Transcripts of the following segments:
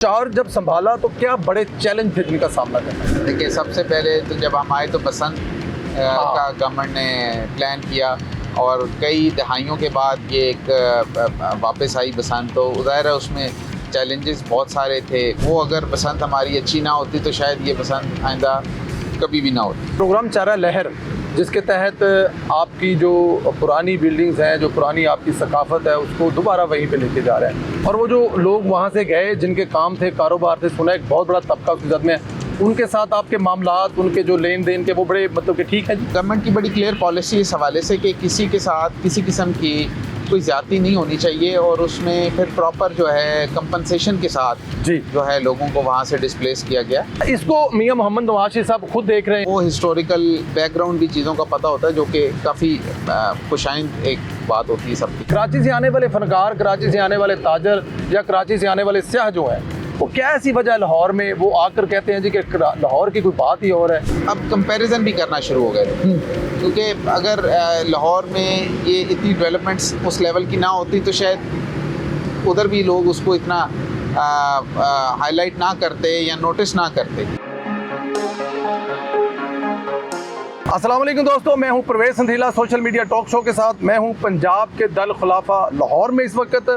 चार जब संभाला तो क्या बड़े चैलेंज थे जिनका सामना करना? देखिए, सबसे पहले तो जब हम आए तो बसंत का गवर्नमेंट ने प्लान किया और कई दहाइयों के बाद ये एक वापस आई बसंत। तो ज़ाहिर है उसमें चैलेंजेस बहुत सारे थे। वो अगर बसंत हमारी अच्छी ना होती तो शायद ये बसंत आइंदा कभी भी ना होती। प्रोग्राम चल रहा है लहर, जिसके तहत आपकी जो पुरानी बिल्डिंग्स हैं, जो पुरानी आपकी सकाफत है, उसको दोबारा वहीं पे लेके जा रहे हैं। और वो जो लोग वहाँ से गए जिनके काम थे, कारोबार थे, सुना एक बहुत बड़ा तबका उसकी जद में, उनके साथ आपके मामलात, उनके जो लेन देन के, वो बड़े मतलब कि ठीक है जी। गवर्नमेंट की बड़ी क्लियर पॉलिसी इस हवाले से कि किसी के साथ किसी किस्म की कोई ज़्यादती नहीं होनी चाहिए और उसमें फिर प्रॉपर जो है कंपनसेशन के साथ जी जो है लोगों को वहाँ से डिस्प्लेस किया गया। इसको मियां मोहम्मद नवाज़ साहब खुद देख रहे हैं। वो हिस्टोरिकल बैकग्राउंड भी चीज़ों का पता होता है, जो कि काफ़ी खुशाइंद एक बात होती है सबकी। कराची से आने वाले फनकार, कराची से आने वाले ताजर या कराची से आने वाले सियाह जो हैं, वो क्या ऐसी वजह है लाहौर में वो आकर कहते हैं जी कि लाहौर की कोई बात ही और है। अब कंपैरिजन भी करना शुरू हो गए, क्योंकि अगर लाहौर में ये इतनी डेवलपमेंट्स उस लेवल की ना होती तो शायद उधर भी लोग उसको इतना हाईलाइट ना करते या नोटिस ना करते। अस्सलाम वालेकुम दोस्तों, मैं हूं Parvez Sandhila social media talk show के साथ। मैं हूं पंजाब के दल खुलाफा लाहौर में। इस वक्त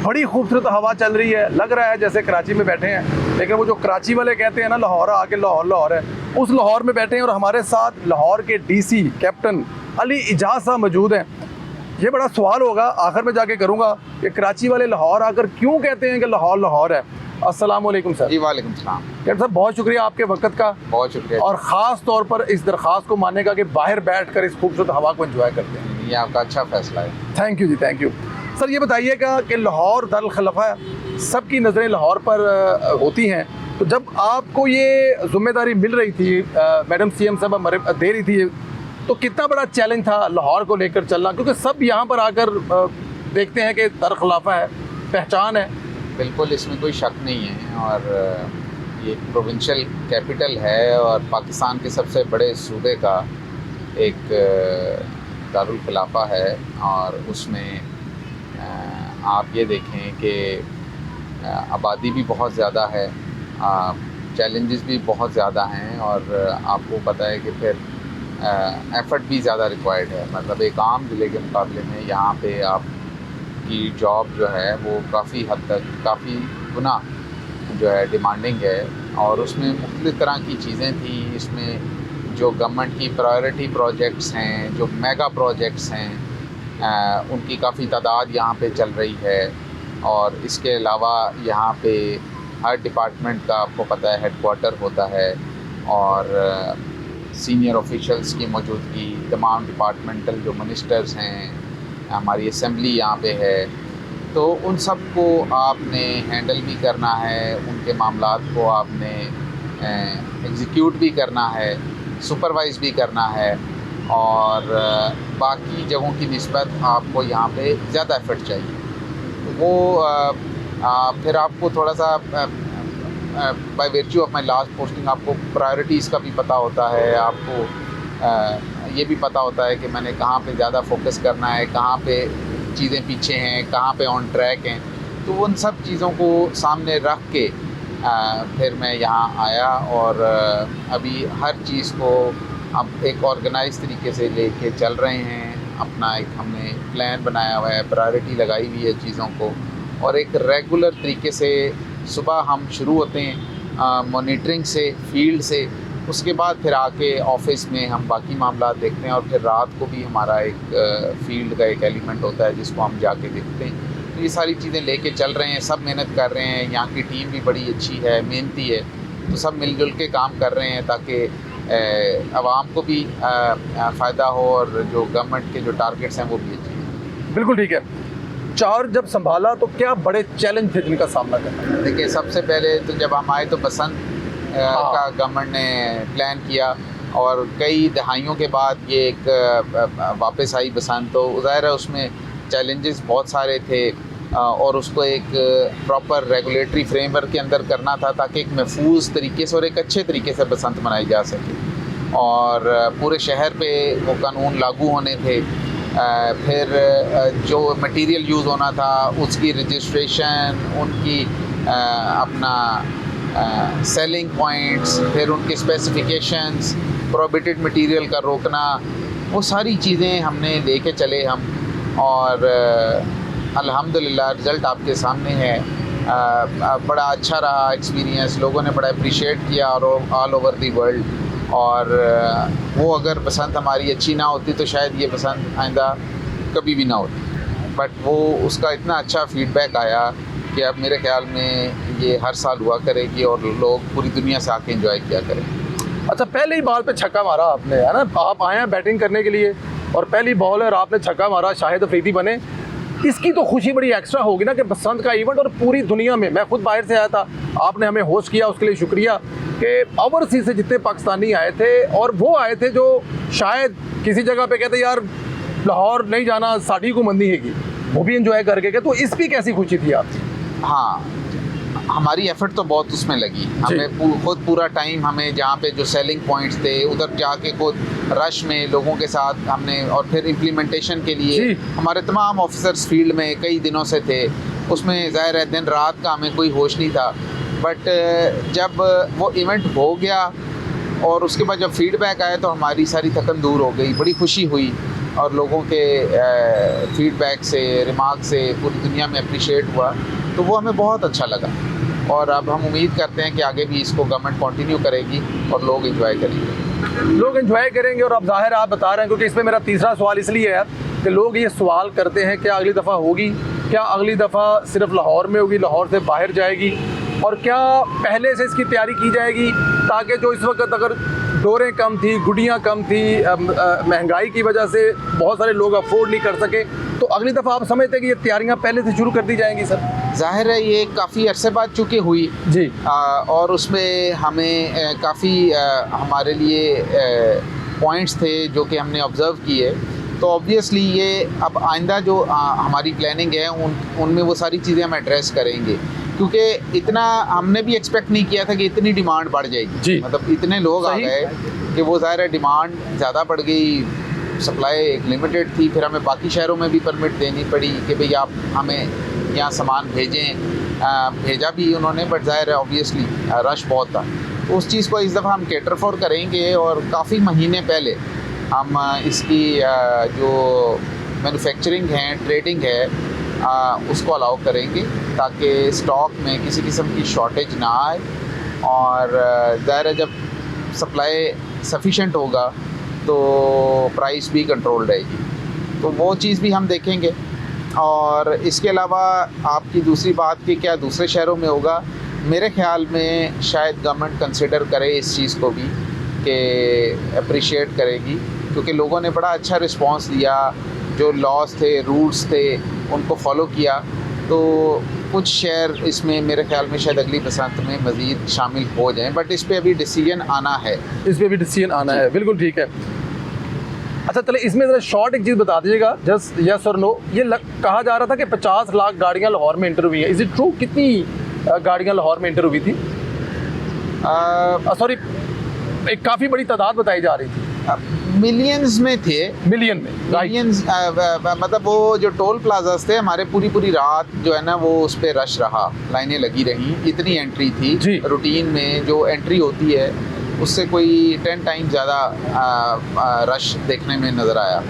बड़ी खूबसूरत हवा चल रही है, लग रहा है जैसे कराची में बैठे हैं, लेकिन वो जो कराची वाले कहते हैं ना लाहौर आके लाहौर लाहौर है, उस लाहौर में बैठे हैं। और हमारे साथ लाहौर के डीसी कैप्टन अली इजाज साहब मौजूद हैं। ये बड़ा सवाल होगा, आखिर में जाके करूँगा, कि कराची वाले लाहौर आकर क्यों कहते हैं कि लाहौर लाहौर है। अस्सलाम वालेकुम सर। जी वालेकुम सलाम। कैप्टन साहब, बहुत शुक्रिया आपके वक्त का, बहुत शुक्रिया। और ख़ास तौर पर इस दरख्वास्त को मानने का कि बाहर बैठ कर इस खूबसूरत हवा को एंजॉय करते हैं। ये आपका अच्छा फैसला है। थैंक यू जी, थैंक यू। सर ये बताइएगा कि लाहौर दल खलफा, सबकी नज़रें लाहौर पर होती हैं, तो जब आपको ये जिम्मेदारी मिल रही थी, मैडम सीएम साहब दे रही थी, तो कितना बड़ा चैलेंज था लाहौर को लेकर चलना? क्योंकि सब यहाँ पर आकर देखते हैं कि दल खलफा है, पहचान है। बिल्कुल, इसमें कोई शक नहीं है। और ये प्रोविंशियल कैपिटल है और पाकिस्तान के सबसे बड़े सूबे का एक दारुल खिलाफा है। और उसमें आप ये देखें कि आबादी भी बहुत ज़्यादा है, चैलेंजेस भी बहुत ज़्यादा हैं, और आपको पता है कि फिर एफ़र्ट भी ज़्यादा रिक्वायर्ड है। मतलब एक आम ज़िले के मुकाबले में यहाँ पे आपकी जॉब जो है वो काफ़ी हद तक, काफ़ी गुना जो है डिमांडिंग है। और उसमें मुख्तलिफ़ तरह की चीज़ें थी। इसमें जो गवर्नमेंट की प्रायोरिटी प्रोजेक्ट्स हैं, जो मेगा प्रोजेक्ट्स हैं, उनकी काफ़ी तादाद यहाँ पे चल रही है। और इसके अलावा यहाँ पे हर डिपार्टमेंट का आपको पता है हेडक्वार्टर होता है, और सीनियर ऑफिशियल्स की मौजूदगी, तमाम डिपार्टमेंटल जो मिनिस्टर्स हैं, हमारी असेंबली यहाँ पे है, तो उन सब को आपने हैंडल भी करना है, उनके मामलात को आपने एग्जीक्यूट भी करना है, सुपरवाइज़ भी करना है। और बाकी जगहों की निस्बत आपको यहाँ पे ज़्यादा एफर्ट चाहिए। तो वो फिर आपको थोड़ा सा by virtue of my last posting आपको प्रायोरिटीज़ का भी पता होता है। आपको ये भी पता होता है कि मैंने कहाँ पे ज़्यादा फोकस करना है, कहाँ पे चीज़ें पीछे हैं, कहाँ पे ऑन ट्रैक हैं। तो उन सब चीज़ों को सामने रख के फिर मैं यहाँ आया। और अभी हर चीज़ को अब एक ऑर्गेनाइज तरीके से लेके चल रहे हैं। अपना एक हमने प्लान बनाया हुआ है, प्रायोरिटी लगाई हुई है चीज़ों को, और एक रेगुलर तरीके से सुबह हम शुरू होते हैं मॉनिटरिंग से, फील्ड से, उसके बाद फिर आके ऑफिस में हम बाकी मामला देखते हैं, और फिर रात को भी हमारा एक फील्ड का एक एलिमेंट होता है जिसको हम जाके देखते हैं। तो ये सारी चीज़ें लेके चल रहे हैं, सब मेहनत कर रहे हैं। यहाँ की टीम भी बड़ी अच्छी है, मेहनती है, तो सब मिलजुल के काम कर रहे हैं ताकि आवाम को भी फ़ायदा हो और जो गवर्नमेंट के जो टारगेट्स हैं वो भी अचीव। बिल्कुल ठीक है। चार जब संभाला तो क्या बड़े चैलेंज थे जिनका सामना करना? देखिए, सबसे पहले तो जब हम आए तो बसंत का गवर्नमेंट ने प्लान किया, और कई दहाइयों के बाद ये एक वापस आई बसंत। तो ज़ाहिर है उसमें चैलेंजेस बहुत सारे थे, और उसको एक प्रॉपर रेगुलेटरी फ्रेमवर्क के अंदर करना था ताकि एक महफूज तरीके से और एक अच्छे तरीके से बसंत मनाई जा सके, और पूरे शहर पे वो कानून लागू होने थे। फिर जो मटेरियल यूज़ होना था उसकी रजिस्ट्रेशन, उनकी अपना सेलिंग पॉइंट्स, फिर उनके स्पेसिफिकेशंस, प्रोहिबिटेड मटेरियल का रोकना, वो सारी चीज़ें हमने लेके चले हम। और अल्हम्दुलिल्लाह रिज़ल्ट आपके सामने है। बड़ा अच्छा रहा एक्सपीरियंस, लोगों ने बड़ा अप्रिशिएट किया ऑल ओवर दी वर्ल्ड। और वो अगर पसंद हमारी अच्छी ना होती तो शायद ये पसंद आइंदा कभी भी ना होती, बट वो उसका इतना अच्छा फीडबैक आया कि अब मेरे ख्याल में ये हर साल हुआ करेगी और लोग पूरी दुनिया से आके एंजॉय किया करें। अच्छा, पहले ही बॉल पे छक्का मारा आपने, है ना? आप आए हैं बैटिंग करने के लिए और पहली बॉल और आपने छक्का मारा, शाहिद अफरीदी बने। इसकी तो खुशी बड़ी एक्स्ट्रा होगी ना कि बसंत का इवेंट और पूरी दुनिया में, मैं खुद बाहर से आया था, आपने हमें होस्ट किया, उसके लिए शुक्रिया। कि ओवरसीज से जितने पाकिस्तानी आए थे और वो आए थे जो शायद किसी जगह पे कहते यार लाहौर नहीं जाना, साड़ी को मंदी हैगी, वो भी एंजॉय करके गए, तो इसकी कैसी खुशी थी आपकी? हाँ, हमारी एफर्ट तो बहुत उसमें लगी। हमें खुद पूरा टाइम, हमें जहाँ पे जो सेलिंग पॉइंट्स थे उधर जाके खुद रश में लोगों के साथ हमने, और फिर इम्प्लीमेंटेशन के लिए हमारे तमाम ऑफिसर्स फील्ड में कई दिनों से थे। उसमें ज़ाहिर है दिन रात का हमें कोई होश नहीं था, बट जब वो इवेंट हो गया और उसके बाद जब फीडबैक आया तो हमारी सारी थकन दूर हो गई, बड़ी खुशी हुई। और लोगों के फीडबैक से, रिमार्क से पूरी दुनिया में अप्रिशिएट हुआ, तो वो हमें बहुत अच्छा लगा। और अब हम उम्मीद करते हैं कि आगे भी इसको गवर्नमेंट कंटिन्यू करेगी और लोग एंजॉय करेंगे। लोग एंजॉय करेंगे। और अब जाहिर आप बता रहे हैं, क्योंकि इसमें मेरा तीसरा सवाल इसलिए है कि लोग ये सवाल करते हैं क्या अगली दफ़ा होगी, क्या अगली दफ़ा सिर्फ लाहौर में होगी, लाहौर से बाहर जाएगी, और क्या पहले से इसकी तैयारी की जाएगी ताकि जो इस वक्त अगर डोरें कम थी, गुड़ियाँ कम थी, महंगाई की वजह से बहुत सारे लोग अफोर्ड नहीं कर सके, तो अगली दफ़ा आप समझते हैं कि ये तैयारियां पहले से शुरू कर दी जाएंगी? सर जाहिर है ये काफ़ी अरसे बाद चूँकि हुई जी, और उसमें हमें काफ़ी हमारे लिए पॉइंट्स थे जो कि हमने ऑब्ज़र्व किए, तो ऑब्वियसली ये अब आइंदा जो हमारी प्लानिंग है उनमें वो सारी चीज़ें हम एड्रेस करेंगे, क्योंकि इतना हमने भी एक्सपेक्ट नहीं किया था कि इतनी डिमांड बढ़ जाएगी। मतलब इतने लोग आ गए कि वो ज़ाहिर है डिमांड ज़्यादा बढ़ गई, सप्लाई एक लिमिटेड थी। फिर हमें बाकी शहरों में भी परमिट देनी पड़ी कि भाई आप हमें यहाँ सामान भेजें। भेजा भी उन्होंने, बट ज़ाहिर है ऑब्वियसली रश बहुत था, तो उस चीज़ को इस दफ़ा हम कैटर फॉर करेंगे और काफ़ी महीने पहले हम इसकी जो मैन्युफैक्चरिंग है, ट्रेडिंग है, उसको अलाउ करेंगे ताकि स्टॉक में किसी किस्म की शॉर्टेज ना आए। और ज़ाहिर है जब सप्लाई सफिशेंट होगा तो प्राइस भी कंट्रोल रहेगी, तो वो चीज़ भी हम देखेंगे। और इसके अलावा आपकी दूसरी बात कि क्या दूसरे शहरों में होगा, मेरे ख्याल में शायद गवर्नमेंट कंसिडर करे इस चीज़ को भी कि अप्रिशिएट करेगी, क्योंकि लोगों ने बड़ा अच्छा रिस्पांस दिया, जो लॉज थे, रूल्स थे, उनको फॉलो किया। तो कुछ शहर इसमें मेरे ख्याल में शायद अगली बसंत में मज़ीद शामिल हो जाएं, बट इस पे अभी डिसीजन आना है। बिल्कुल ठीक है। अच्छा चले, इसमें ज़रा शॉर्ट एक चीज़ बता दीजिएगा, जस्ट यस और नो। ये कहा जा रहा था कि 50 लाख गाड़ियाँ लाहौर में इंटर हुई हैं, इज़ इट ट्रू? कितनी गाड़ियाँ लाहौर में इंटर हुई थी? सॉरी, एक काफ़ी बड़ी तादाद बताई जा रही थी। मिलियंस में थे, मिलियन में, मिलियंस। मतलब वो जो टोल प्लाजास थे हमारे, पूरी रात जो है ना वो उस पर रश रहा, लाइनें लगी रहीं, इतनी एंट्री थी। रूटीन में जो एंट्री होती है उससे कोई 10 टाइम ज़्यादा रश देखने में नज़र आया।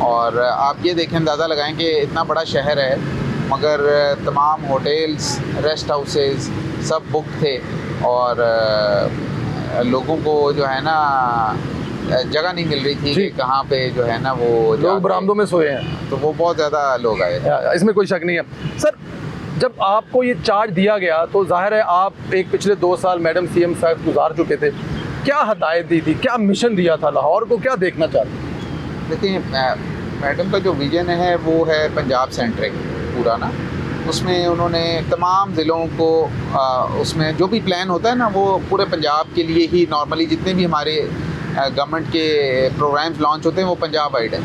और आप ये देखें, अंदाज़ा लगाएं कि इतना बड़ा शहर है मगर तमाम होटल्स, रेस्ट हाउसेस सब बुक थे, और लोगों को जो है ना जगह नहीं मिल रही थी कि कहाँ पे जो है ना वो लोग बरामदों में सोए हैं, तो वो बहुत ज़्यादा लोग आए, इसमें कोई शक नहीं है। सर जब आपको ये चार्ज दिया गया तो जाहिर है आप एक पिछले 2 साल मैडम CM साहब गुजार चुके थे, क्या हदायत दी थी, क्या मिशन दिया था, लाहौर को क्या देखना चाहते? देखिए मैडम का जो विजन है वो है पंजाब सेंट्रिक पूरा ना, उसमें उन्होंने तमाम ज़िलों को उसमें जो भी प्लान होता है ना वो पूरे पंजाब के लिए ही, नॉर्मली जितने भी हमारे गवर्नमेंट के प्रोग्राम्स लॉन्च होते हैं वो पंजाब वाइड है।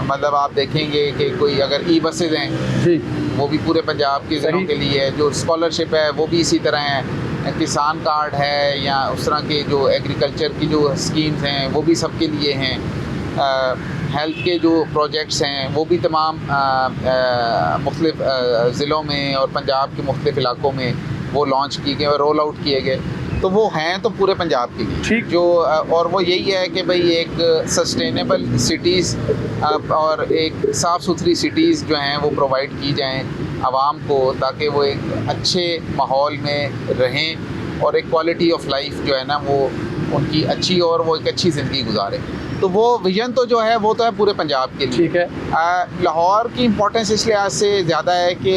मतलब आप देखेंगे कि कोई अगर बसेज हैं जी, वो भी पूरे पंजाब के ज़िलों के लिए है, जो स्कॉलरशिप है वो भी इसी तरह है, किसान कार्ड है या उस तरह के जो एग्रीकल्चर की जो स्कीम्स हैं वो भी सबके लिए हैं। हेल्थ के जो प्रोजेक्ट्स हैं वो भी तमाम मुख्तलिफ ज़िलों में और पंजाब के मुख्तलिफ इलाकों में वो लॉन्च किए गए और रोल आउट किए गए, तो वो हैं तो पूरे पंजाब के लिए ठीक। जो और वो यही है कि भाई एक सस्टेनेबल सिटीज़ और एक साफ़ सुथरी सिटीज़ जो हैं वो प्रोवाइड की जाएं आवाम को, ताकि वो एक अच्छे माहौल में रहें और एक क्वालिटी ऑफ लाइफ जो है ना वो उनकी अच्छी और वो एक अच्छी ज़िंदगी गुजारें। तो वो विजन तो जो है वो तो है पूरे पंजाब के लिए। ठीक है। लाहौर की इम्पोर्टेंस इस लिहाज से ज़्यादा है कि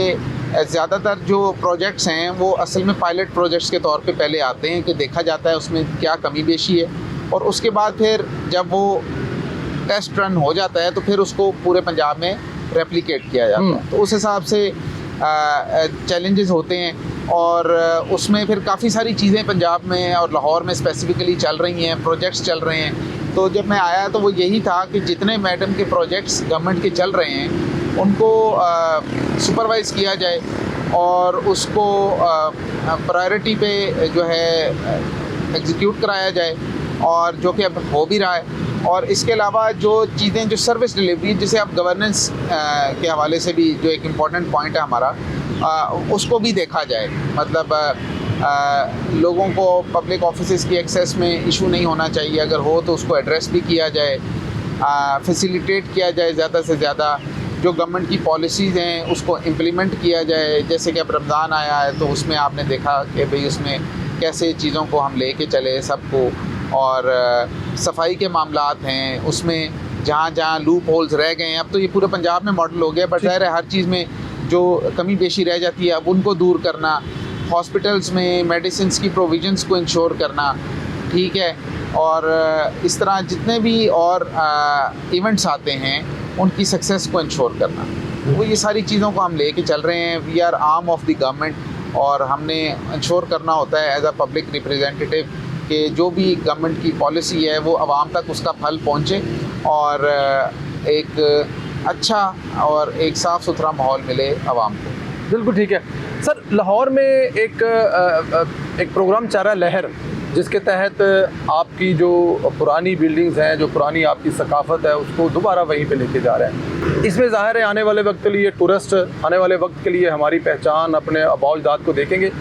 ज़्यादातर जो प्रोजेक्ट्स हैं वो असल में पायलट प्रोजेक्ट्स के तौर पे पहले आते हैं कि देखा जाता है उसमें क्या कमी बेशी है, और उसके बाद फिर जब वो टेस्ट रन हो जाता है तो फिर उसको पूरे पंजाब में रेप्लिकेट किया जाता है। तो उस हिसाब से चैलेंजेस होते हैं और उसमें फिर काफ़ी सारी चीज़ें पंजाब में और लाहौर में स्पेसिफिकली चल रही हैं, प्रोजेक्ट्स चल रहे हैं। तो जब मैं आया तो वो यही था कि जितने मैडम के प्रोजेक्ट्स गवर्नमेंट के चल रहे हैं उनको सुपरवाइज़ किया जाए और उसको प्रायोरिटी पे जो है एग्जीक्यूट कराया जाए, और जो कि अब हो भी रहा है। और इसके अलावा जो चीज़ें जो सर्विस डिलीवरी, जिसे आप गवर्नेंस के हवाले से भी जो एक इम्पॉर्टेंट पॉइंट है हमारा, उसको भी देखा जाए। मतलब लोगों को पब्लिक ऑफिसेज़ की एक्सेस में इशू नहीं होना चाहिए, अगर हो तो उसको एड्रेस भी किया जाए, फैसिलिटेट किया जाए ज़्यादा से ज़्यादा। जो गवर्नमेंट की पॉलिसीज़ हैं उसको इम्प्लीमेंट किया जाए। जैसे कि अब रमज़ान आया है तो उसमें आपने देखा कि भाई उसमें कैसे चीज़ों को हम लेके चले सबको, और सफाई के मामलात हैं उसमें जहाँ जहाँ लूप होल्स रह गए हैं, अब तो ये पूरे पंजाब में मॉडल हो गया, बट ज़ाहिर है हर चीज़ में जो कमी बेशी रह जाती है अब उनको दूर करना, हॉस्पिटल्स में मेडिसिन्स की प्रोविजंस को इंश्योर करना, ठीक है। और इस तरह जितने भी और इवेंट्स आते हैं उनकी सक्सेस को इंश्योर करना, वो ये सारी चीज़ों को हम लेके चल रहे हैं। We are arm of the government, और हमने इंश्योर करना होता है एज अ पब्लिक रिप्रेजेंटेटिव कि जो भी गवर्नमेंट की पॉलिसी है वो आवाम तक उसका फल पहुँचे और एक अच्छा और एक साफ़ सुथरा माहौल मिले आवाम को। बिल्कुल ठीक है सर। लाहौर में एक प्रोग्राम चल रहा है लहर, जिसके तहत आपकी जो पुरानी बिल्डिंग्स हैं, जो पुरानी आपकी सकाफ़त है, उसको दोबारा वहीं पे लेके जा रहे हैं। इसमें ज़ाहिर है आने वाले वक्त के लिए टूरिस्ट आने वाले वक्त के लिए हमारी पहचान अपने आबाओ अजदाद को देखेंगे।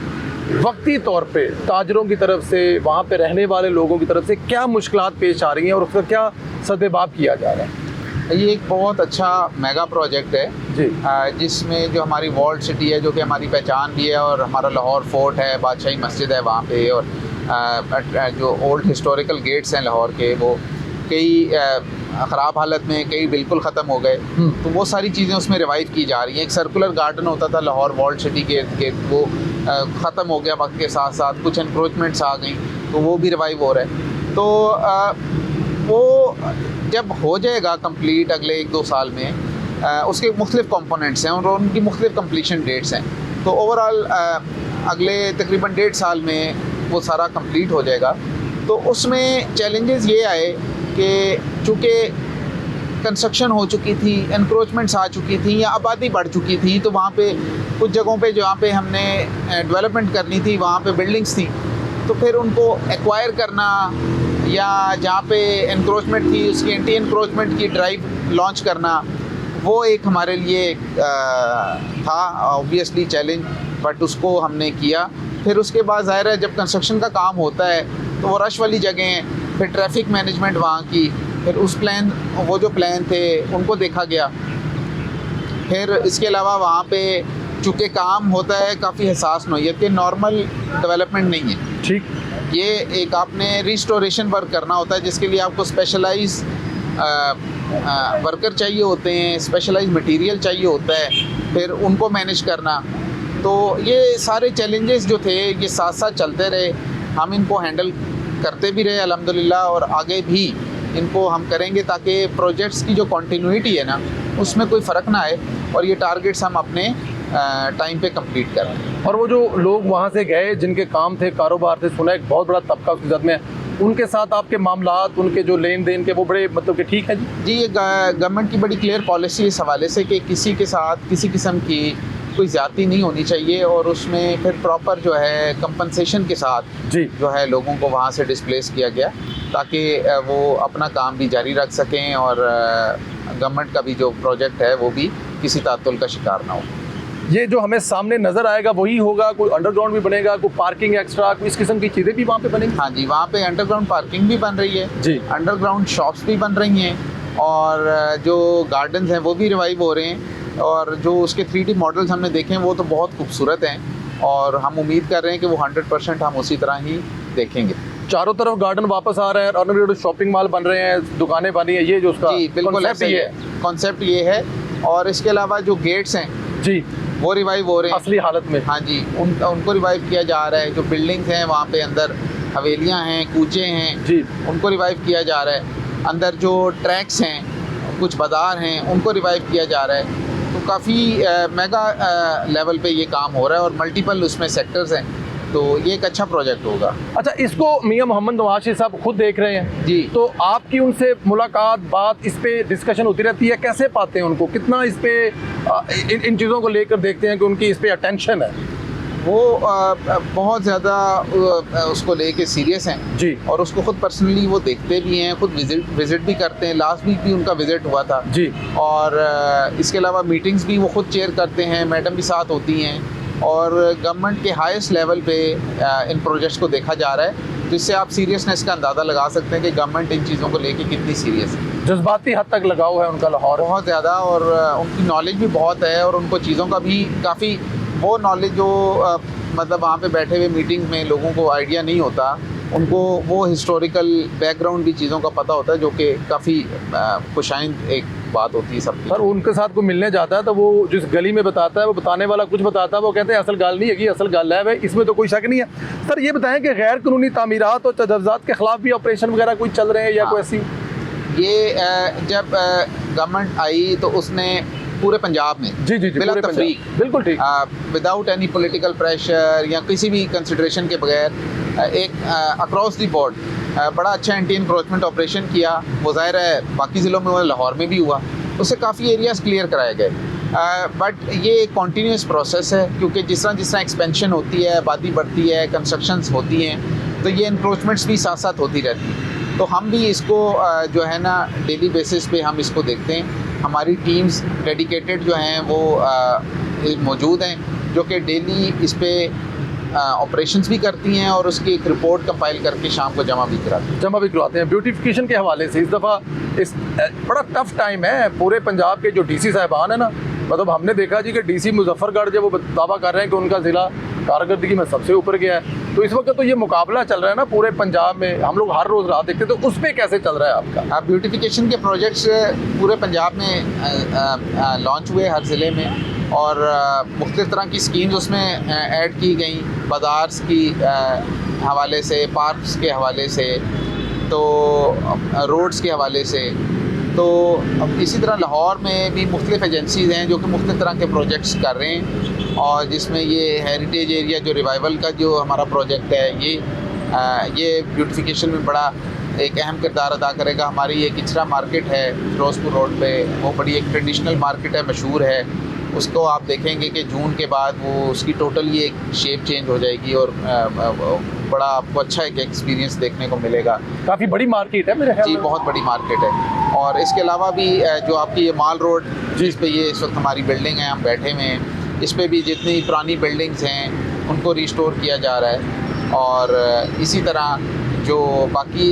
वक्ती तौर पे ताजरों की तरफ से, वहाँ पे रहने वाले लोगों की तरफ से क्या मुश्किलात पेश आ रही हैं और उसका क्या सद्देबाब किया जा रहा है? ये एक बहुत अच्छा मेगा प्रोजेक्ट है जी, जिसमें जो हमारी वॉल्ड सिटी है जो कि हमारी पहचान भी है, और हमारा लाहौर फोर्ट है, बादशाही मस्जिद है वहाँ पे, और जो ओल्ड हिस्टोरिकल गेट्स हैं लाहौर के वो कई ख़राब हालत में, कई बिल्कुल ख़त्म हो गए। तो वो सारी चीज़ें उसमें रिवाइव की जा रही हैं। एक सर्कुलर गार्डन होता था लाहौर वॉल्ड सिटी के वो ख़त्म हो गया वक्त के साथ साथ, कुछ एनक्रोचमेंट्स आ गई तो वो भी रिवाइव हो रहा है। तो वो जब हो जाएगा कंप्लीट अगले 1-2 साल में, उसके मुख्तलिफ कंपोनेंट्स हैं और उनकी मुख्तलिफ कंप्लीशन डेट्स हैं। तो ओवरऑल अगले तकरीबन 1.5 साल में वो सारा कंप्लीट हो जाएगा। तो उसमें चैलेंजेस ये आए कि चूँकि कंस्ट्रक्शन हो चुकी थी, एनक्रोचमेंट्स आ चुकी थी या आबादी बढ़ चुकी थी, तो वहाँ पे कुछ जगहों पे जहाँ पे हमने डेवलपमेंट करनी थी वहाँ पे बिल्डिंग्स थी, तो फिर उनको एक्वायर करना या जहाँ पे एनक्रोचमेंट थी उसकी एंटी एनक्रोचमेंट की ड्राइव लॉन्च करना, वो एक हमारे लिए था ऑब्वियसली चैलेंज, बट उसको हमने किया। फिर उसके बाद ज़ाहिर है जब कंस्ट्रक्शन का काम होता है तो वो रश वाली जगह हैं, फिर ट्रैफिक मैनेजमेंट वहाँ की, फिर वो जो प्लान थे उनको देखा गया। फिर इसके अलावा वहाँ पे चूँकि काम होता है काफ़ी हसास नौइयत के, नॉर्मल डेवलपमेंट नहीं है। ठीक, ये एक आपने रिस्टोरेशन वर्क करना होता है जिसके लिए आपको स्पेशलाइज वर्कर चाहिए होते हैं, स्पेशलाइज मटेरियल चाहिए होता है, फिर उनको मैनेज करना। तो ये सारे चैलेंजेस जो थे ये साथ साथ चलते रहे, हम इनको हैंडल करते भी रहे अल्हम्दुलिल्लाह, और आगे भी इनको हम करेंगे ताकि प्रोजेक्ट्स की जो कंटिन्यूटी है ना उसमें कोई फ़र्क ना आए और ये टारगेट्स हम अपने टाइम पे कंप्लीट करें। और वो जो लोग वहाँ से गए जिनके काम थे, कारोबार थे, सुना एक बहुत बड़ा तबका उसकी ज़द में, उनके साथ आपके मामलात, उनके जो लेन देन के वो बड़े मतलब कि ठीक है जी? ये गवर्नमेंट की बड़ी क्लियर पॉलिसी इस हवाले से कि किसी के साथ किसी किस्म की कोई ज़्यादती नहीं होनी चाहिए, और उसमें फिर प्रॉपर जो है कंपनसेशन के साथ जी जो है लोगों को वहाँ से डिस्प्लेस किया गया ताकि वो अपना काम भी जारी रख सकें और गवर्नमेंट का भी जो प्रोजेक्ट है वो भी किसी तातुल का शिकार ना हो। ये जो हमें सामने नजर आएगा वही होगा, कोई अंडरग्राउंड भी बनेगा, कोई पार्किंग एक्स्ट्रा, कोई इस किस्म की चीजें भी वहाँ पे बनेंगी? हाँ जी, वहाँ पे अंडरग्राउंड पार्किंग भी बन रही है जी। अंडरग्राउंड शॉप्स भी बन रही हैं, और जो गार्डन्स हैं वो भी रिवाइव हो रहे हैं, और जो उसके 3D मॉडल्स हमने देखे हैं वो तो बहुत खूबसूरत हैं, और हम उम्मीद कर रहे हैं कि वो 100% हम उसी तरह ही देखेंगे। चारों तरफ गार्डन वापस आ रहे हैं, और शॉपिंग मॉल बन रहे हैं, दुकानें बनी है, ये जो उसका जी बिल्कुल concept ऐसा ही ये है, कॉन्सेप्ट ये है। और इसके अलावा जो गेट्स हैं जी वो रिवाइव हो रहे हैं असली हालत में। हाँ जी, उनको रिवाइव किया जा रहा है। जो बिल्डिंग्स हैं वहाँ पे अंदर हवेलियाँ हैं, कूचे हैं जी उनको रिवाइव किया जा रहा है। अंदर जो ट्रैक्स हैं, कुछ बाज़ार हैं, उनको रिवाइव किया जा रहा है। तो काफ़ी मेगा लेवल पे ये काम हो रहा है, और मल्टीपल उसमें सेक्टर्स हैं, तो ये एक अच्छा प्रोजेक्ट होगा। अच्छा, इसको मियां मोहम्मद नवाज़ साहब खुद देख रहे हैं जी। तो आपकी उनसे मुलाकात, बात, इस पे डिस्कशन होती रहती है? कैसे पाते हैं उनको, कितना इस पे इन चीज़ों को लेकर देखते हैं कि उनकी इस पे अटेंशन है? वो बहुत ज़्यादा उसको लेके सीरियस हैं जी और उसको खुद पर्सनली वो देखते भी हैं, खुद विज़िट भी करते हैं। लास्ट वीक भी उनका विज़िट हुआ था जी। और इसके अलावा मीटिंग्स भी वो खुद चेयर करते हैं, मैडम भी साथ होती हैं, और गवर्नमेंट के हाईएस्ट लेवल पे इन प्रोजेक्ट्स को देखा जा रहा है, जिससे आप सीरियसनेस का अंदाज़ा लगा सकते हैं कि गवर्नमेंट इन चीज़ों को लेके कितनी सीरियस है। जज्बाती हद तक लगाव है उनका लाहौर, बहुत ज़्यादा, और उनकी नॉलेज भी बहुत है, और उनको चीज़ों का भी काफ़ी वो नॉलेज जो मतलब वहाँ पे बैठे हुए मीटिंग में लोगों को आइडिया नहीं होता, उनको वो हिस्टोरिकल बैकग्राउंड भी चीज़ों का पता होता है, जो कि काफ़ी खुशाइंद एक बात होती है सबकी। पर उनके साथ को मिलने जाता है तो वो जिस गली में बताता है, वो बताने वाला कुछ बताता है, वो कहते हैं असल गाल नहीं है, असल गाल है, इसमें तो कोई शक नहीं है। सर ये बताएं कि गैर कानूनी तामीरात और तजव्वुज़ात के खिलाफ भी ऑपरेशन वगैरह कोई चल रहे हैं या हाँ। कोई ऐसी? ये जब गवर्नमेंट आई तो उसने पूरे पंजाब में जी जी जी बिला पूरे तफरीक, पंजाब, बिल्कुल ठीक, विदाउट एनी पॉलिटिकल प्रेशर या किसी भी कंसिडरेशन के बगैर एक अक्रॉस दी बोर्ड बड़ा अच्छा एंटी इंक्रोचमेंट ऑपरेशन किया। वो ज़ाहिर है बाकी ज़िलों में, वो लाहौर में भी हुआ, उससे काफ़ी एरियाज़ क्लियर कराए गए। बट ये एक कॉन्टीन्यूस प्रोसेस है, क्योंकि जिस तरह एक्सपेंशन होती है, आबादी बढ़ती है, कंस्ट्रक्शंस होती हैं, तो ये इंक्रोचमेंट्स भी साथ साथ होती रहती हैं। तो हम भी इसको जो है ना डेली बेसिस पे हम इसको देखते हैं। हमारी टीम्स डेडिकेटेड जो हैं वो मौजूद हैं, जो कि डेली इस पे ऑपरेशंस भी करती हैं, और उसकी एक रिपोर्ट कंपाइल करके शाम को जमा भी करवाते हैं। ब्यूटिफिकेशन के हवाले से इस दफ़ा इस बड़ा टफ टाइम है पूरे पंजाब के जो डीसी साहिबान है ना, मतलब हमने देखा जी कि डीसी मुजफ्फरगढ़ जब वो दावा कर रहे हैं कि उनका ज़िला कारकर्दगी में सबसे ऊपर गया है, तो इस वक्त तो ये मुकाबला चल रहा है ना पूरे पंजाब में, हम लोग हर रोज़ रात देखते हैं, तो उस पर कैसे चल रहा है आपका? ब्यूटिफिकेशन के प्रोजेक्ट्स पूरे पंजाब में लॉन्च हुए, हर ज़िले में, और मुख्तलिफ़ तरह की स्कीम्स उसमें ऐड की गई, बाज़ार्स की हवाले से, पार्क्स के हवाले से, तो रोड्स के हवाले से। तो इसी तरह लाहौर में भी मुख्तलिफ़ एजेंसीज़ हैं जो कि मुख्तलिफ़ तरह के प्रोजेक्ट्स कर रहे हैं, और जिसमें ये हेरिटेज एरिया जो रिवाइवल का जो हमारा प्रोजेक्ट है, ये ब्यूटिफिकेशन में बड़ा एक अहम किरदार अदा करेगा। हमारी एक किचरा मार्केट है फिरोज़पुर रोड पे, वो बड़ी एक ट्रेडिशनल मार्केट है, मशहूर है। उसको आप देखेंगे कि जून के बाद वो उसकी टोटली एक शेप चेंज हो जाएगी, और बड़ा आपको अच्छा एक एक्सपीरियंस देखने को मिलेगा। काफ़ी बड़ी मार्केट है मेरे ख्याल जी, में। बहुत बड़ी मार्केट है। और इसके अलावा भी जो आपकी ये माल रोड, जिस पे ये इस वक्त हमारी बिल्डिंग है, हम बैठे हुए हैं, इस पे भी जितनी पुरानी बिल्डिंग्स हैं उनको रिस्टोर किया जा रहा है। और इसी तरह जो बाकी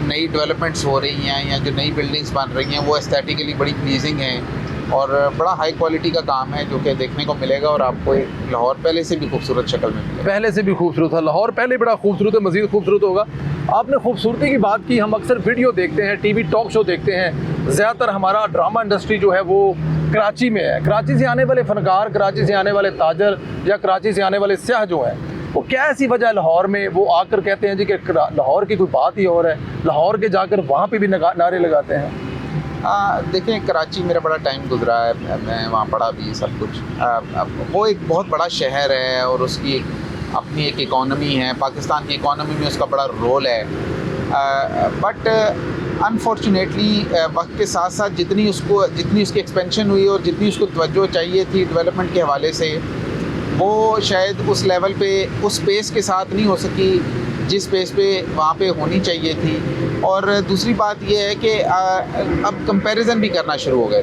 नई डेवलपमेंट्स हो रही हैं या जो नई बिल्डिंग्स बन रही हैं, वो एस्थेटिकली बड़ी प्लीजिंग हैं, और बड़ा हाई क्वालिटी का काम है जो कि देखने को मिलेगा, और आपको लाहौर पहले से भी खूबसूरत शक्ल में मिलेगा। पहले से भी खूबसूरत था लाहौर, पहले बड़ा खूबसूरत है, मज़ीद खूबसूरत होगा। आपने खूबसूरती की बात की, हम अक्सर वीडियो देखते हैं, टीवी टॉक शो देखते हैं, ज़्यादातर हमारा ड्रामा इंडस्ट्री जो है वो कराची में है। कराची से आने वाले फ़नकार, कराची से आने वाले ताजर या कराची से आने वाले स्याह जो हैं, वो क्या ऐसी वजह है लाहौर में वो आकर कहते हैं जी कि लाहौर की कोई बात ही और है, लाहौर के जाकर वहाँ पे भी नारे लगाते हैं? देखें, कराची मेरा बड़ा टाइम गुजरा है, मैं वहाँ पढ़ा भी सब कुछ। वो एक बहुत बड़ा शहर है, और उसकी अपनी एक इकॉनमी है, पाकिस्तान की इकॉनमी में उसका बड़ा रोल है। बट अनफॉर्चुनेटली वक्त के साथ साथ जितनी उसकी एक्सपेंशन हुई और जितनी उसको तवज्जो चाहिए थी डेवलपमेंट के हवाले से, वो शायद उस लेवल पे, उस पेस के साथ नहीं हो सकी जिस पेस पे वहाँ पे होनी चाहिए थी। और दूसरी बात ये है कि अब कंपैरिजन भी करना शुरू हो गए,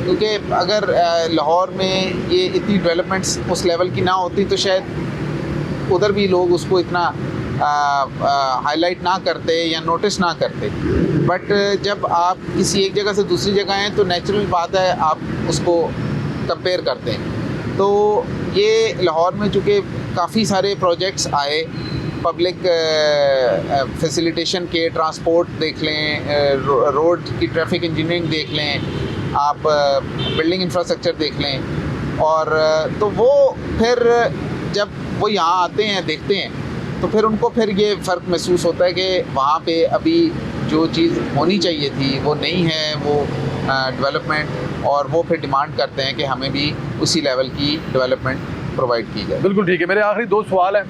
क्योंकि अगर लाहौर में ये इतनी डेवलपमेंट्स उस लेवल की ना होती तो शायद उधर भी लोग उसको इतना हाईलाइट ना करते या नोटिस ना करते। बट जब आप किसी एक जगह से दूसरी जगह हैं तो नेचुरल बात है आप उसको कंपेयर करते हैं। तो ये लाहौर में चूँकि काफ़ी सारे प्रोजेक्ट्स आए, पब्लिक फैसिलिटेशन के, ट्रांसपोर्ट देख लें, रोड की ट्रैफिक इंजीनियरिंग देख लें, आप बिल्डिंग इंफ्रास्ट्रक्चर देख लें, और तो वो फिर जब वो यहाँ आते हैं देखते हैं तो फिर उनको फिर ये फ़र्क महसूस होता है कि वहाँ पे अभी जो चीज़ होनी चाहिए थी वो नहीं है, वो डेवलपमेंट, और वो फिर डिमांड करते हैं कि हमें भी उसी लेवल की डेवलपमेंट प्रोवाइड की जाए। बिल्कुल ठीक है। मेरे आखिरी 2 सवाल हैं,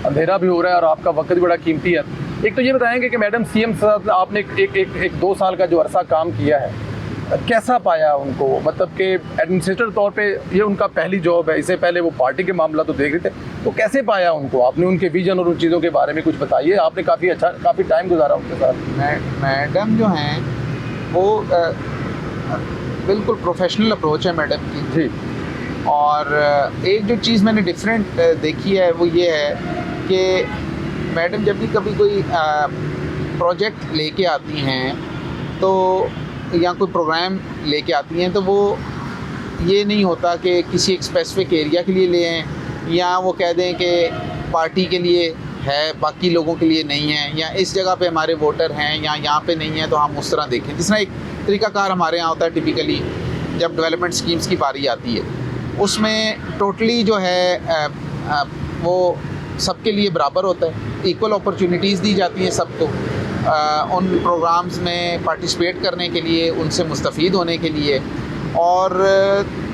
अंधेरा भी हो रहा है और आपका वक्त भी बड़ा कीमती है। एक तो ये बताएंगे कि मैडम सीएम साहब आपने एक 2 साल का जो अरसा काम किया है, कैसा पाया उनको? मतलब कि एडमिनिस्ट्रेटर तौर पे ये उनका पहली जॉब है, इससे पहले वो पार्टी के मामला तो देख रहे थे, तो कैसे पाया उनको आपने? उनके विजन और उन चीज़ों के बारे में कुछ बताइए। आपने काफ़ी टाइम गुजारा उनके साथ। मैडम जो हैं वो बिल्कुल प्रोफेशनल अप्रोच है मैडम की जी। और एक जो चीज़ मैंने डिफरेंट देखी है वो ये है कि मैडम जब भी कभी कोई प्रोजेक्ट लेके आती हैं तो या कोई प्रोग्राम लेके आती हैं तो वो ये नहीं होता कि किसी एक स्पेसिफिक एरिया के लिए ले आएँ, या वो कह दें कि पार्टी के लिए है बाकी लोगों के लिए नहीं है, या इस जगह पे हमारे वोटर हैं या यहाँ पे नहीं है तो हम उस तरह देखें। जिस तरह एक तरीक़ाकार हमारे यहाँ होता है टिपिकली जब डेवलपमेंट स्कीम्स की बारी आती है, उसमें टोटली जो है वो सबके लिए बराबर होता है, इक्वल अपॉर्चुनिटीज़ दी जाती हैं सबको उन प्रोग्राम्स में पार्टिसिपेट करने के लिए, उनसे मुस्तफ़ीद होने के लिए। और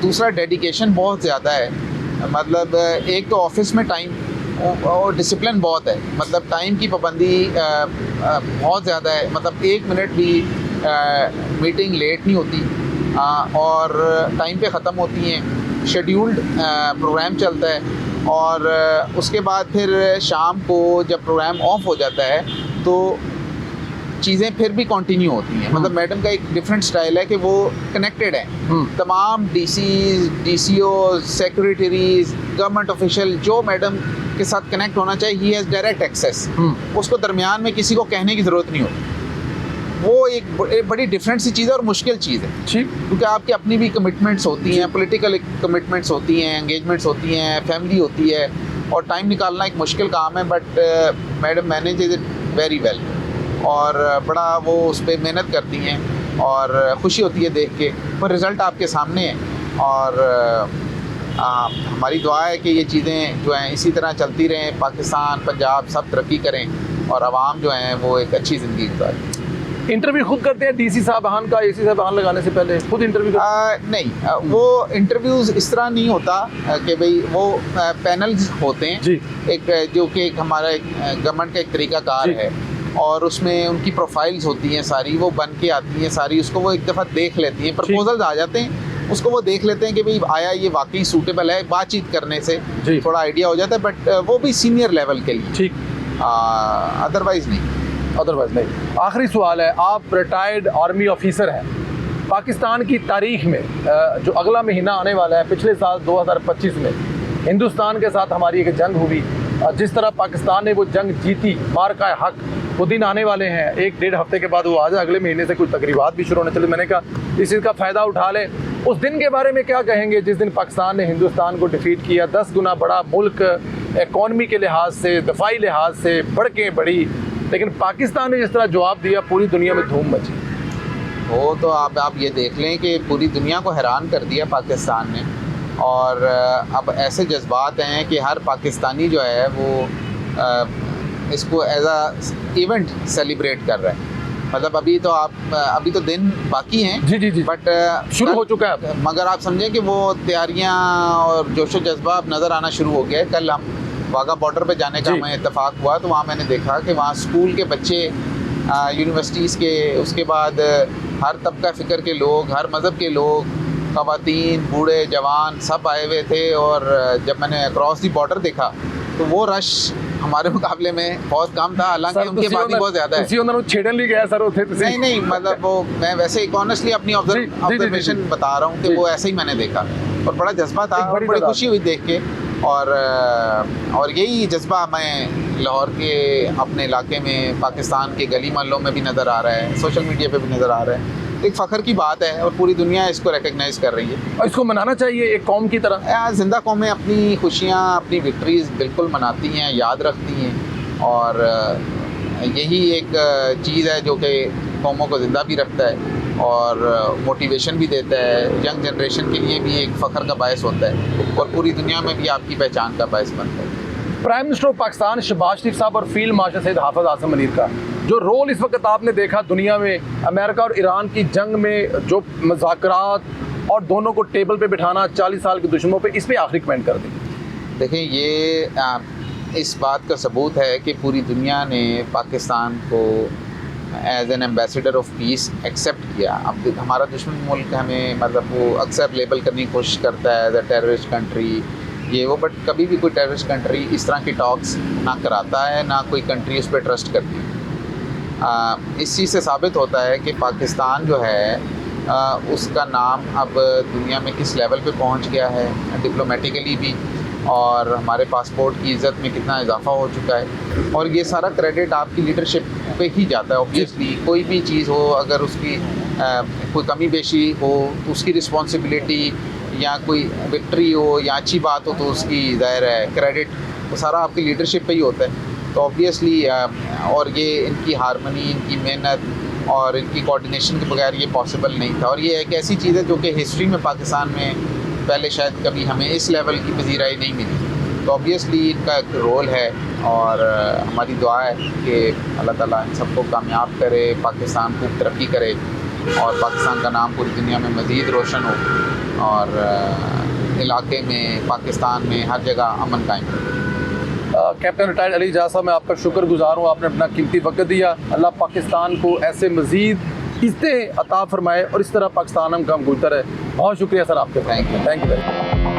दूसरा डेडिकेशन बहुत ज़्यादा है, मतलब एक तो ऑफिस में टाइम और डिसिप्लिन बहुत है, मतलब टाइम की पाबंदी बहुत ज़्यादा है, मतलब 1 मिनट भी मीटिंग लेट नहीं होती और टाइम पे ख़त्म होती हैं, शेड्यूल्ड प्रोग्राम चलता है। और उसके बाद फिर शाम को जब प्रोग्राम ऑफ हो जाता है तो चीज़ें फिर भी कंटिन्यू होती हैं। मतलब मैडम का एक डिफरेंट स्टाइल है कि वो कनेक्टेड है तमाम DCO, सेक्रेटरीज, गवर्नमेंट ऑफिशियल जो मैडम के साथ कनेक्ट होना चाहिए, ही हैज़ डायरेक्ट एक्सेस, उसको दरमियान में किसी को कहने की ज़रूरत नहीं होती। वो एक बड़ी डिफरेंट सी चीज़ है और मुश्किल चीज़ है, ठीक, क्योंकि आपकी अपनी भी कमिटमेंट्स होती हैं, पॉलिटिकल कमिटमेंट्स होती हैं, एंगेजमेंट्स होती हैं, फैमिली होती है, और टाइम निकालना एक मुश्किल काम है। But madam manage it very well और बड़ा वो उस पर मेहनत करती हैं और खुशी होती है देख के, पर रिज़ल्ट आपके सामने है। और हमारी दुआ है कि ये चीज़ें जो हैं इसी तरह चलती रहें, पाकिस्तान, पंजाब सब तरक्की करें और आवाम जो हैं वो एक अच्छी ज़िंदगी गुजारें। इंटरव्यू खुद करते हैं DC साहबान का? AC साहबान लगाने से पहले खुद इंटरव्यू नहीं, वो इंटरव्यूज़ इस तरह नहीं होता कि भाई वो पैनल्स होते हैं जी, एक जो कि हमारा गवर्नमेंट का एक तरीक़ाकार है और उसमें उनकी प्रोफाइल्स होती हैं सारी, वो बन के आती हैं सारी, उसको वो एक दफ़ा देख लेती हैं, प्रपोजल्स आ जाते हैं, उसको वो देख लेते हैं कि भाई आया ये वाकई सूटेबल है, बातचीत करने से थोड़ा आइडिया हो जाता है। बट वो भी सीनियर लेवल के लिए, ठीक, अदरवाइज़ नहीं। आखिरी सवाल है, आप रिटायर्ड आर्मी ऑफिसर हैं, पाकिस्तान की तारीख में जो अगला महीना आने वाला है, पिछले साल 2025 में हिंदुस्तान के साथ हमारी एक जंग हुई, जिस तरह पाकिस्तान ने वो जंग जीती, मार का हक, वो दिन आने वाले हैं 1-1.5 हफ्ते के बाद, वो आ जाए, अगले महीने से कुछ तकरीबात भी शुरू होने चले। मैंने कहा इस चीज़ का फ़ायदा उठा लें। उस दिन के बारे में क्या कहेंगे जिस दिन पाकिस्तान ने हिंदुस्तान को डिफीट किया? 10 गुना बड़ा मुल्क, इकॉनमी के लिहाज से, दफाई लिहाज से बढ़ी, लेकिन पाकिस्तान ने जिस तरह जवाब दिया पूरी दुनिया में धूम मची। वो तो आप ये देख लें कि पूरी दुनिया को हैरान कर दिया पाकिस्तान ने, और अब ऐसे जज्बात हैं कि हर पाकिस्तानी जो है वो इसको एज अ इवेंट सेलिब्रेट कर रहा है। मतलब अभी तो दिन बाकी हैं जी, बट शुरू हो चुका है, मगर आप समझें कि वो तैयारियां और जोशो जज्बा अब नज़र आना शुरू हो गया है। कल हम वाघा बॉर्डर पे जाने का हमें इत्तेफाक हुआ तो वहाँ मैंने देखा कि वहाँ स्कूल के बच्चे, यूनिवर्सिटीज़ के, उसके बाद हर तबका फ़िक्र के लोग, हर मज़हब के लोग, ख़वातीन, बूढ़े, जवान सब आए हुए थे। और जब मैंने क्रॉस दी बॉर्डर देखा तो वो रश हमारे मुकाबले में बहुत कम था, हालांकि उनकी आबादी बहुत ज़्यादा है। ਉਹਨਾਂ ਨੂੰ ਛੇੜਨ ਲਈ ਗਿਆ ਸਰ ਉੱਥੇ ਤੁਸੀਂ नहीं नहीं, मतलब वो मैं वैसे ही ऑनेस्टली अपनी जी, जी, जी, ऑब्जर्वेशन जी। बता रहा हूँ कि जी। वो ऐसे ही मैंने देखा और बड़ा जज्बा था एक बड़ी और बड़ी तादाद। खुशी हुई देख के। और यही जज्बा हमें लाहौर के अपने इलाके में, पाकिस्तान के गली मोहल्लों में भी नज़र आ रहा है, सोशल मीडिया पे भी नज़र आ रहा है। एक फ़ख्र की बात है और पूरी दुनिया इसको रिकग्नाइज़ कर रही है। और इसको मनाना चाहिए एक कौम की तरह। ज़िंदा कौमें अपनी खुशियाँ, अपनी विक्ट्रीज़ बिल्कुल मनाती हैं, याद रखती हैं और यही एक चीज़ है जो कि कौमों को ज़िंदा भी रखता है और मोटिवेशन भी देता है। यंग जनरेशन के लिए भी एक फ़ख्र का बायस होता है और पूरी दुनिया में भी आपकी पहचान का बायस बनता है। Prime minister of Pakistan Shehbaz Sharif साहब और फील्ड मार्शल सैयद हाफिज आसिम मुनीर का जो रोल इस वक्त आपने देखा दुनिया में, अमेरिका और ईरान की जंग में जो मुज़ाकरात और दोनों को टेबल पे बिठाना 40 साल के दुश्मनों पे, इस पे आखिरी कमेंट कर दें। देखें, ये इस बात का सबूत है कि पूरी दुनिया ने पाकिस्तान को as an ambassador of peace accept किया। अब हमारा दुश्मन मुल्क हमें, मतलब वो अक्सर लेबल करने की कोशिश करता है एज अ टेररिस्ट कंट्री ये वो, बट कभी भी कोई टेररिस्ट कंट्री इस तरह की टॉक्स ना कराता है, ना कोई कंट्री उस पर ट्रस्ट करती है। इस चीज़ से साबित होता है कि पाकिस्तान जो है उसका नाम अब दुनिया में किस लेवल पे पहुंच गया है, डिप्लोमेटिकली भी, और हमारे पासपोर्ट की इज़्ज़त में कितना इजाफा हो चुका है। और ये सारा क्रेडिट आपकी लीडरशिप पे ही जाता है। ऑब्वियसली कोई भी चीज़ हो, अगर उसकी कोई कमी बेशी हो तो उसकी रिस्पॉन्सिबिलिटी, या कोई विक्ट्री हो या अच्छी बात हो तो उसकी ज़ाहिर है क्रेडिट वो सारा आपकी लीडरशिप पे ही होता है। तो ऑब्वियसली और ये इनकी हारमनी, इनकी मेहनत और इनकी कोऑर्डिनेशन के बगैर ये पॉसिबल नहीं था। और ये एक ऐसी चीज़ है जो कि हिस्ट्री में पाकिस्तान में पहले शायद कभी हमें इस लेवल की पजीराई नहीं मिली। तो ऑब्वियसली इनका एक रोल है और हमारी दुआ है कि अल्लाह ताला इन सबको कामयाब करे, पाकिस्तान खूब तरक्की करे और पाकिस्तान का नाम पूरी दुनिया में मज़ीद रोशन हो और इलाके में, पाकिस्तान में हर जगह अमन कायम रहे। कैप्टन रिटायर्ड अली एजाज साहब, मैं आपका शुक्रगुजार हूँ, आपने अपना कीमती वक्त दिया। अल्लाह पाकिस्तान को ऐसे मज़ीद इज़्ज़तें अता फरमाए और इस तरह पाकिस्तान हम कम गुजर है। बहुत शुक्रिया सर आपके। Thank you. Thank you.